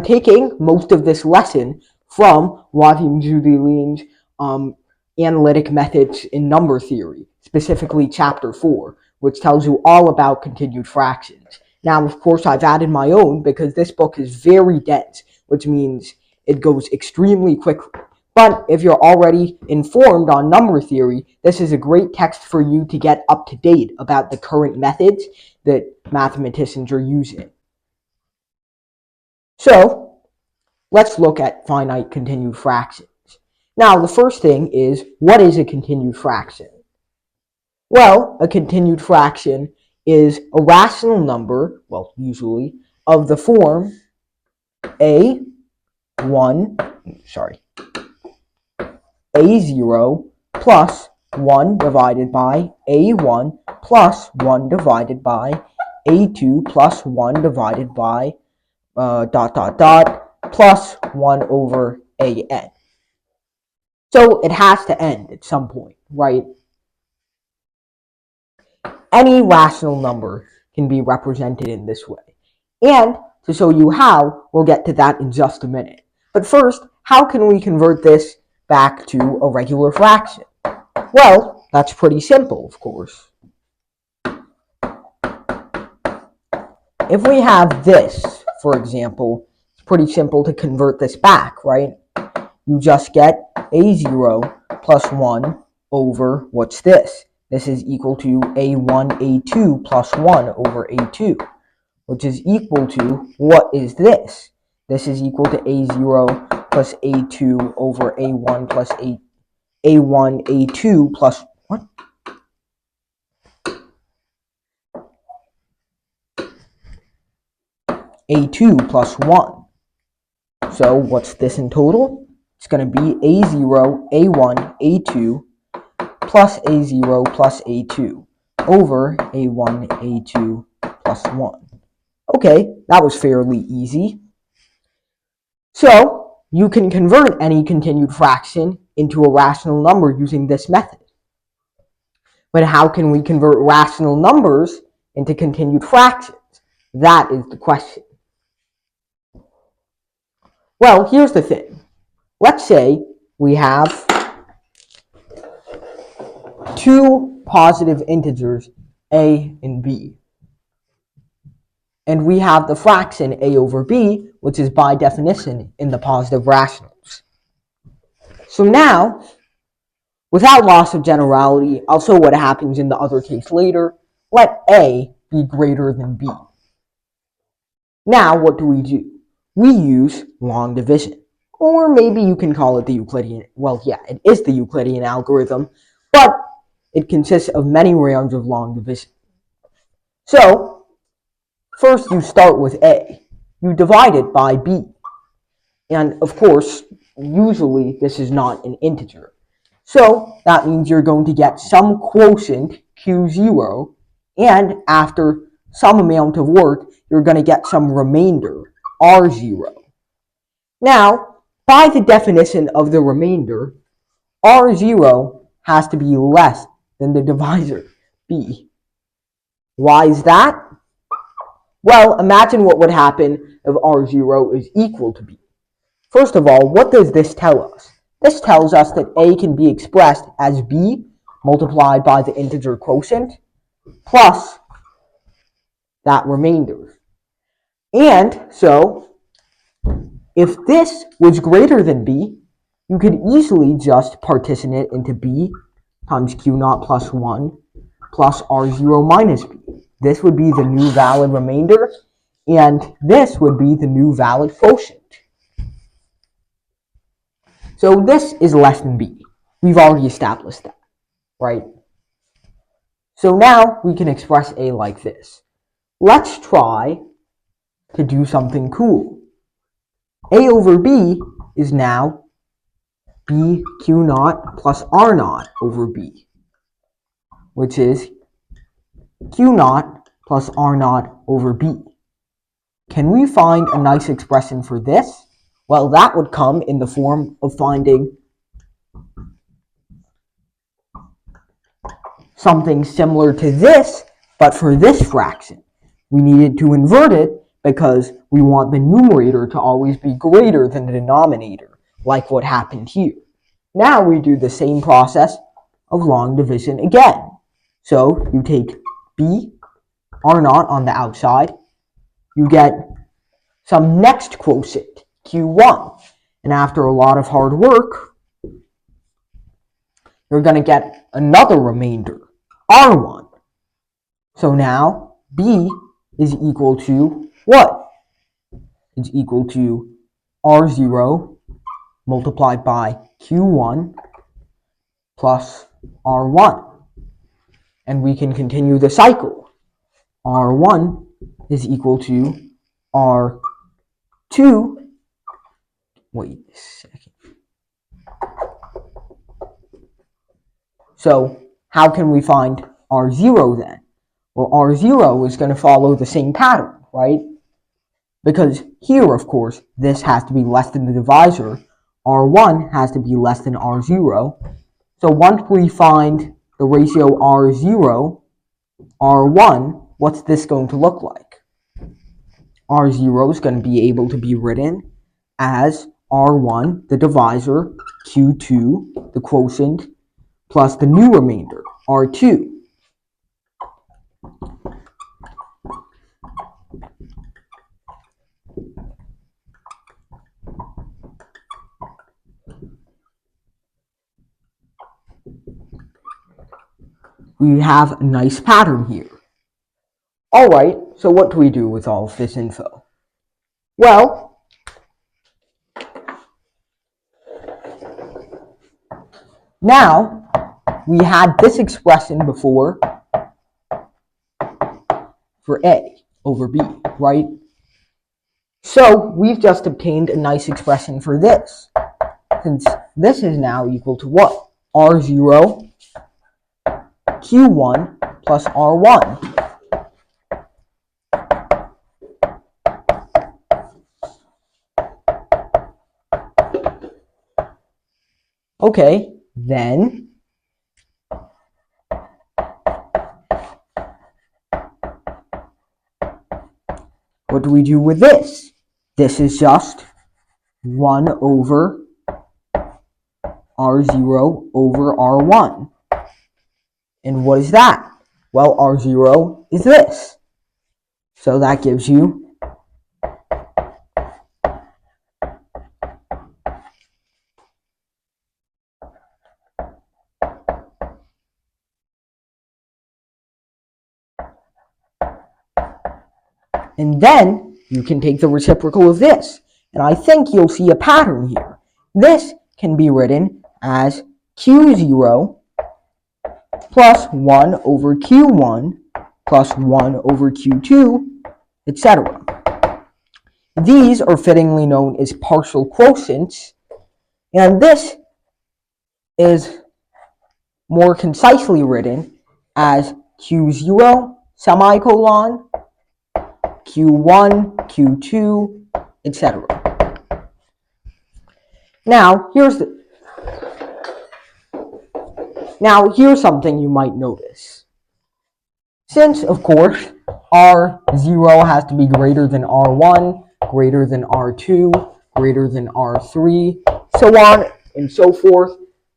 taking most of this lesson from Wadim Julian's analytic methods in number theory, specifically chapter 4, which tells you all about continued fractions. Now, of course, I've added my own because this book is very dense, which means it goes extremely quickly. But if you're already informed on number theory, this is a great text for you to get up to date about the current methods that mathematicians are using. So, let's look at finite continued fractions. Now, the first thing is, what is a continued fraction? Well, a continued fraction is a rational number, well, usually, of the form a0 plus 1 divided by a1 plus 1 divided by a2 plus 1 divided by plus 1 over an. So it has to end at some point, right? Any rational number can be represented in this way. And to show you how, we'll get to that in just a minute. But first, how can we convert this back to a regular fraction? Well, that's pretty simple, of course. If we have this, for example, it's pretty simple to convert this back, right? You just get a0 plus 1 over, what's this? This is equal to a1, a2 plus 1 over a2, which is equal to, what is this? This is equal to a0 plus a2 over a1 plus a1, a2 plus, what? a2 plus 1. So what's this in total? It's going to be a0, a1, a2 plus a0 plus a2 over a1, a2 plus 1. Okay, that was fairly easy. So you can convert any continued fraction into a rational number using this method. But how can we convert rational numbers into continued fractions? That is the question. Well, here's the thing. Let's say we have two positive integers, a and b. And we have the fraction a over b, which is by definition in the positive rationals. So now, without loss of generality, I'll show what happens in the other case later. Let a be greater than b. Now, what do? We use long division. Or maybe you can call it the Euclidean, well, yeah, it is the Euclidean algorithm, but it consists of many rounds of long division. So, first you start with a. You divide it by b. And of course, usually this is not an integer. So that means you're going to get some quotient, q0, and after some amount of work, you're going to get some remainder, r0. Now, by the definition of the remainder, r0 has to be less than the divisor, b. Why is that? Well, imagine what would happen if r0 is equal to b. First of all, what does this tell us? This tells us that a can be expressed as b multiplied by the integer quotient plus that remainder. And so, if this was greater than b, you could easily just partition it into b times q0 plus 1 plus r0 minus b. This would be the new valid remainder, and this would be the new valid quotient. So this is less than b. We've already established that, right? So now we can express a like this. Let's try to do something cool. A over b is now b q0 plus r0 over b, which is q0 plus r0 over b. Can we find a nice expression for this? Well, that would come in the form of finding something similar to this, but for this fraction. We needed to invert it because we want the numerator to always be greater than the denominator, like what happened here. Now we do the same process of long division again. So you take b r0 on the outside, you get some next quotient, q1, and after a lot of hard work, you're going to get another remainder, r1. So now b is equal to what? It's equal to r0 multiplied by q1 plus r1. And we can continue the cycle. r1 is equal to r2. Wait a second. So how can we find r0 then? Well, r0 is going to follow the same pattern, right? Because here, of course, this has to be less than the divisor. r1 has to be less than r0. So once we find the ratio r0, r1, what's this going to look like? r0 is going to be able to be written as r1, the divisor, q2, the quotient, plus the new remainder, r2. We have a nice pattern here. Alright, so what do we do with all of this info? Well, now we had this expression before for a over b, right? So we've just obtained a nice expression for this, since this is now equal to what? r0 q1 plus r1. Okay, then what do we do with this? This is just 1 over r0 over r1. And what is that? Well, r0 is this. So that gives you and then you can take the reciprocal of this. And I think you'll see a pattern here. This can be written as q0 plus 1 over q1 plus 1 over q2, etc. These are fittingly known as partial quotients, and this is more concisely written as q0 semicolon q1, q2, etc. Now here's something you might notice. Since, of course, r0 has to be greater than r1, greater than r2, greater than r3, so on and so forth,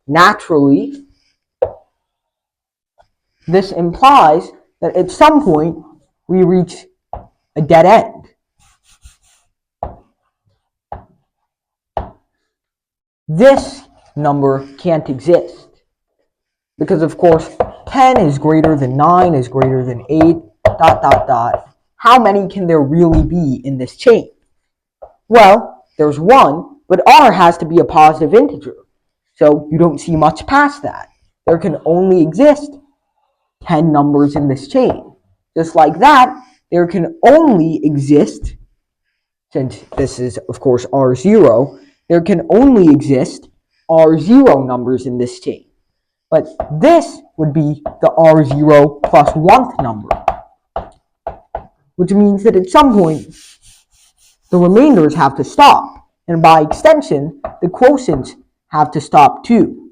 naturally, this implies that at some point we reach a dead end. This number can't exist because, of course, 10 is greater than 9 is greater than 8, ... How many can there really be in this chain? Well, there's one, but r has to be a positive integer, so you don't see much past that. There can only exist 10 numbers in this chain. Just like that, there can only exist, since this is, of course, r0, there can only exist r0 numbers in this chain. But this would be the r0 plus 1th number, which means that at some point, the remainders have to stop, and by extension, the quotients have to stop too.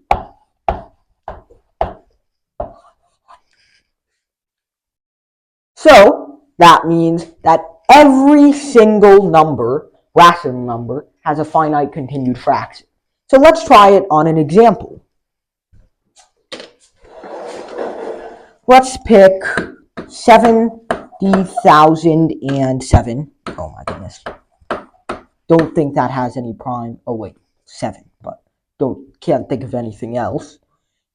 So that means that Every single number, rational number, has a finite continued fraction. So let's try it on an example. Let's pick 70,007. Oh my goodness. Don't think that has any prime. Oh wait, 7, but can't think of anything else.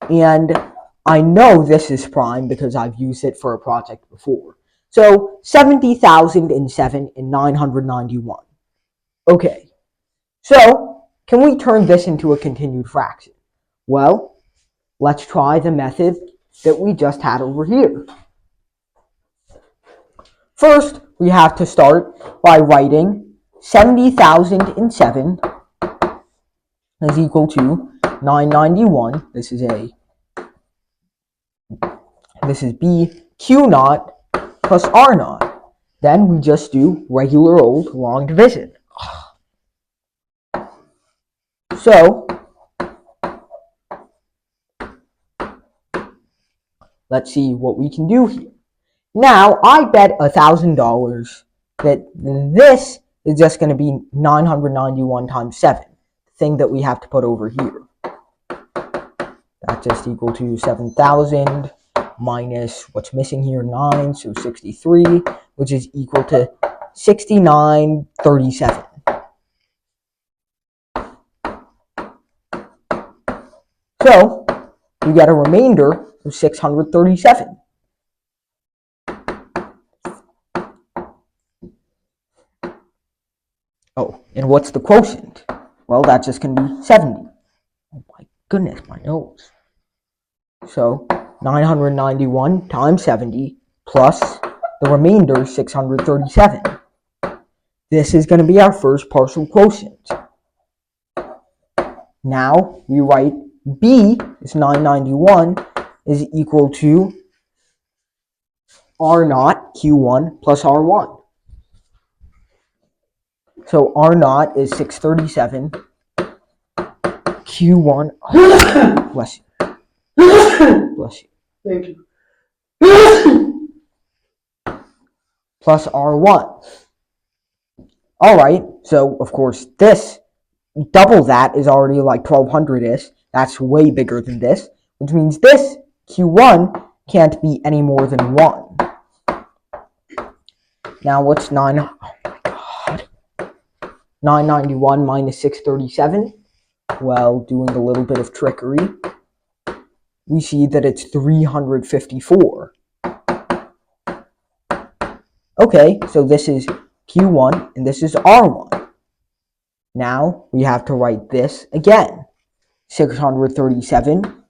And I know this is prime because I've used it for a project before. So 70,007 and 991. Okay, so can we turn this into a continued fraction? Well, let's try the method that we just had over here. First, we have to start by writing 70,007 is equal to 991. This is B Q naught plus R naught. Then we just do regular old long division. So let's see what we can do here. Now I bet $1,000 that this is just going to be 991 times 7, the thing that we have to put over here. That's just equal to 7,000 minus what's missing here, 9, so 63, which is equal to 6937. So we get a remainder of 637. Oh, and what's the quotient? Well, that's just going to be 70. Oh my goodness, my nose. So 991 times 70 plus the remainder 637. This is going to be our first partial quotient. Now we write B is 991 is equal to R naught Q1 plus R1. So R naught is 637. Q1, bless you. Bless you. Thank you. Plus R1. Alright, so of course this, double that is already like 1200-ish. That's way bigger than this, which means this Q1 can't be any more than 1. Now what's 991 minus 637? Well, doing a little bit of trickery, we see that it's 354. Okay, so this is Q1 and this is R1. Now we have to write this again. 637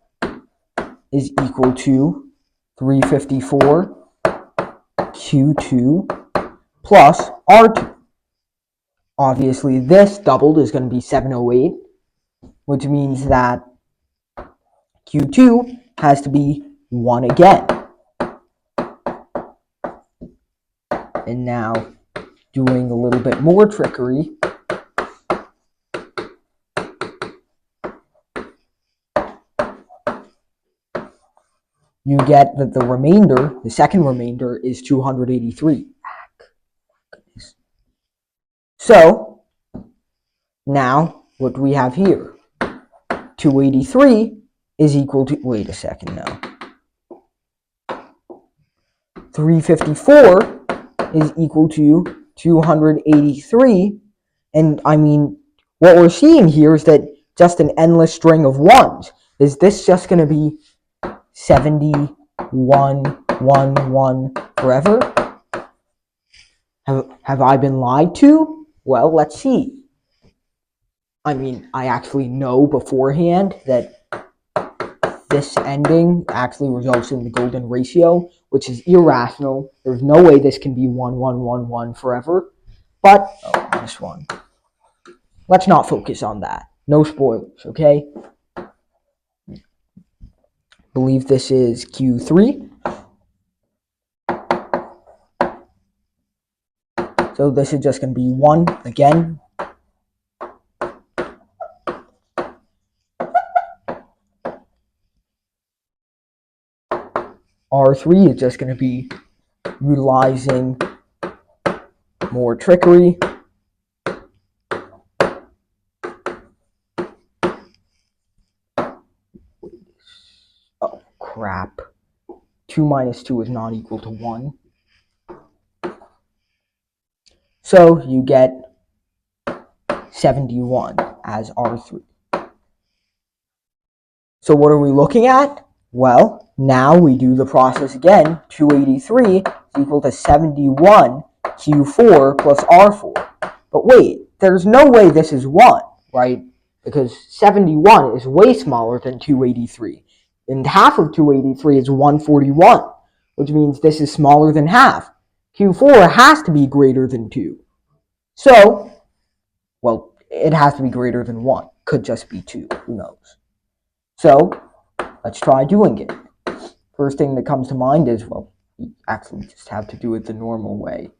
is equal to 354 Q2 plus R2. Obviously this doubled is going to be 708, which means that Q2 has to be 1 again. And now, doing a little bit more trickery, you get that the remainder, the second remainder, is 283. So, now, what do we have here? 283 is equal to, wait a second now. 354 is equal to 283. And I mean, what we're seeing here is that just an endless string of ones. Is this just going to be 71, 1, 1 forever? Have I been lied to? Well, let's see. I mean, I actually know beforehand that this ending actually results in the golden ratio, which is irrational. There's no way this can be 1, 1, 1, 1 forever. But, oh, this one. Let's not focus on that. No spoilers, okay? Believe this is Q3. So this is just going to be 1 again. R3 is just going to be utilizing More trickery. Oh, crap. 2 minus 2 is not equal to 1. So you get 71 as R3. So what are we looking at? Well, now we do the process again. 283 is equal to 71 Q4 plus R4. But wait, there's no way this is 1, right? Because 71 is way smaller than 283. And half of 283 is 141, which means this is smaller than half. Q4 has to be greater than 2. So, well, it has to be greater than 1. Could just be 2. Who knows? So, let's try doing it. First thing that comes to mind is, well, you actually just have to do it the normal way.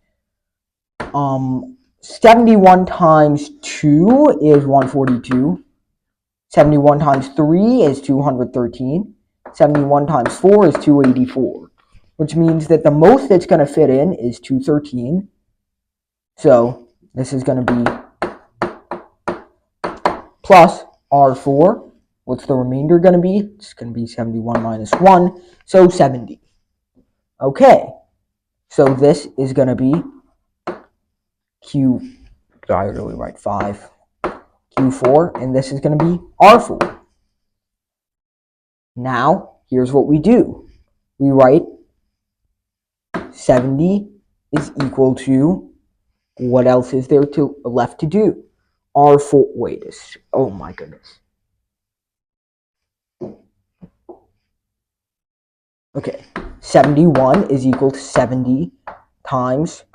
71 times 2 is 142. 71 times 3 is 213. 71 times 4 is 284. Which means that the most that's going to fit in is 213. So this is going to be plus R4. What's the remainder going to be? It's going to be 71 minus 1. So 70. Okay. So this is going to be I really write 5. Q4, and this is going to be R4. Now, here's what we do. We write 70 is equal to, what else is there left to do? R4, wait, oh my goodness. Okay, 71 is equal to 70 times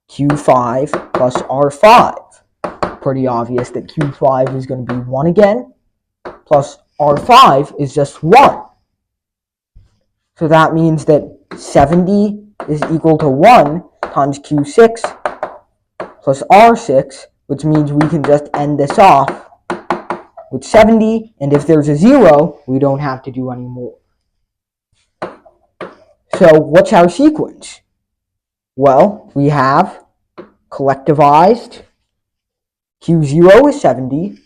Q5 plus R5. Pretty obvious that Q5 is going to be 1 again, plus R5 is just 1. So that means that 70 is equal to 1 times Q6 plus R6, which means we can just end this off with 70, and if there's a 0, we don't have to do any more. So what's our sequence? Well, we have collectivized Q0 is 70,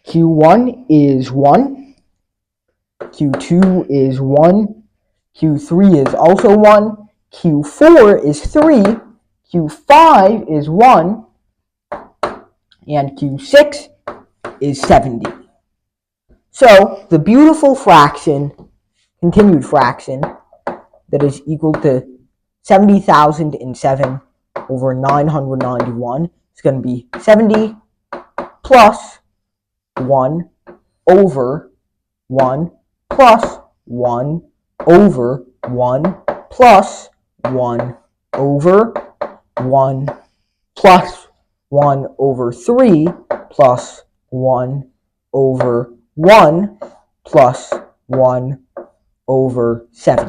Q1 is 1, Q2 is 1, Q3 is also 1, Q4 is 3, Q5 is 1, and Q6 is 70. So the beautiful fraction, continued fraction, that is equal to 70,007 over 991 is going to be 70 plus 1 over 1 plus 1 over 1 plus 1 over 1 plus 1 over 3 plus 1 over 1 plus 1 over 70.